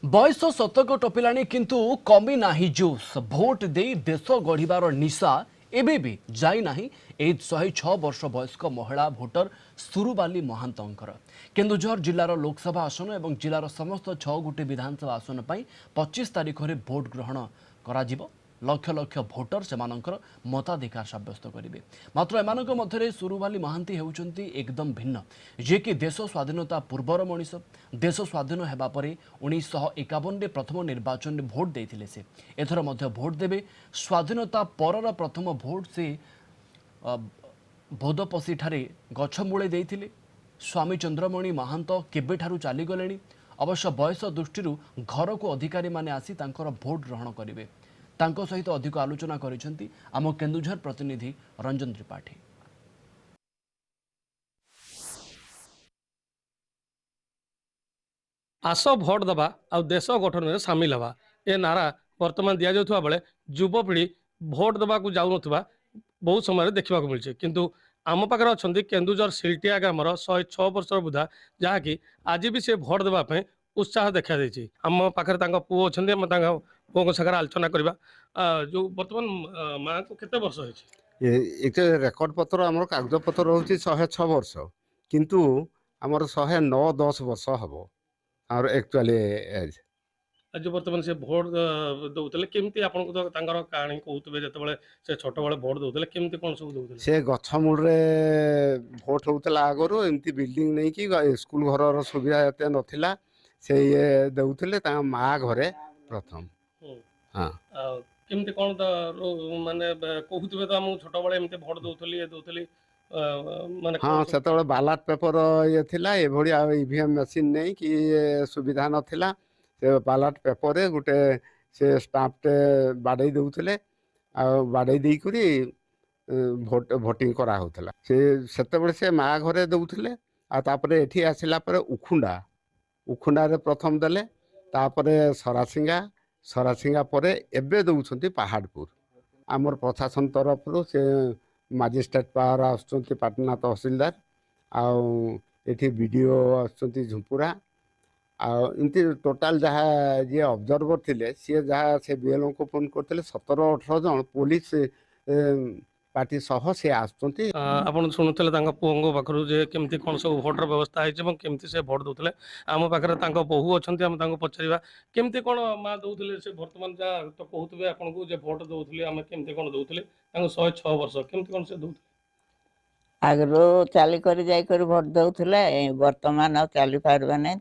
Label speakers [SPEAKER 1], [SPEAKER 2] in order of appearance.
[SPEAKER 1] बयस शतक टपिलाणी किंतु कमी नाही जोश भोट दे देश गढ़िबार निशा एबे भी जाई नाही ए 106 वर्ष वयस्क महिला भोटर सुरुबाली महांतंकर केन्दुझर जिलार लोकसभा आसन एवं जिलार समस्त 6 गोटी विधानसभा आसन पर 25 तारिख में भोट ग्रहण करा लक्ष लक्ष भोटर से मताधिकार सब्यस्त करेंगे मात्र एमानक मध्य सुरुबाली महांती होउचंती एकदम भिन्न जे कि देश स्वाधीनता पूर्वर मनीष देश स्वाधीन होगा पर 1951 प्रथम निर्वाचन में भोट देते से एथर मध्य भोट देवे स्वाधीनता परर प्रथम भोट से भोदपसी ठारे गछमूले देइथिले स्वामी चंद्रमणि महांत केबेठारु चलीगले अवश्य बयस दृष्टि घर को अधिकारी माने आसी तांकर भोट ग्रहण करेंगे तांको सहित अधिक आलोचना करिसेंती आम केन्दुझर प्रतिनिधि रंजन त्रिपाठी।
[SPEAKER 2] आस भोट दबा आ देश गठन में सामिल हवा ए नारा वर्तमान दि जाउथबा बेले युवपीढ़ी भोट दबा को जाउ नथबा बहुत समय देखा मिलছে किंतु आम पाखे अच्छा केन्दुझर सिल्टिया ग्रामर 106 वर्ष बुधा जहाँकि आज भी से भोट देवाई उत्साह देखा देती आम पाखे पुओ अच्छा पुओ सागर आलोचना करवा जो बर्तमान माँ को केते वर्ष
[SPEAKER 3] एक रेकर्ड पत्र आम कागज पत्र हूँ 106 वर्ष किंतु आमर 109-10 वर्ष हम आम एक्चुअली एज
[SPEAKER 2] आज बर्तमान से भोट दौले केमती आपन तो कहानी कहते जो से छोट बड़े भोट दौले केमती कौन सब दौले
[SPEAKER 3] से गछमूल भोट होता आगु एमती बिल्डिंग नहीं कि स्कूल घर सुविधा एत नाला से ये दौले माँ घरे प्रथम हाँ
[SPEAKER 2] केमती कौन माने कहते तो आम छोट बड़े एमती भोट दौली दौली माने
[SPEAKER 3] हाँ से बालाट पेपर ये थिला एभली ईवीएम मशीन नहीं कि सुविधा नथिला से बालाट पेपर गोटे से स्टाम्पटे बाड़े दौले बाड़े देकरी भोटिंग करा होतला से माँ घरे दौले आतापरे एठी आसिला परे उखुंडा रे प्रथम देले तापरे सरासिंगा परे एबे दौछंती पहाड़पुर आमर प्रशासन तरफ से मजिस्ट्रेट पावर आसुँच पाटना तहसिलदार आठी बीडीओ आसुँच झुंपुरा आमती टोटाल जहाँ जी ऑब्जर्वर थे सी जहाँ से बीएलओ को फोन करते 17-18 जन पुलिस पार्टी सह से आसुँच
[SPEAKER 2] आपन शुणुले पुओं पाखु जे केमती कौन सब भोटर व्यवस्था है केमती से भोट दौले आम पाखे बहु अच्छा पचार केमती कौन माँ दौले से बर्तमान जहाँ तो कहते आपन को भोट दौले आम केमती कौन दौले 106 वर्ष केमती कौन से दौले
[SPEAKER 4] आगु चलिक भोट दौले वर्तमान चली पार्बे नहीं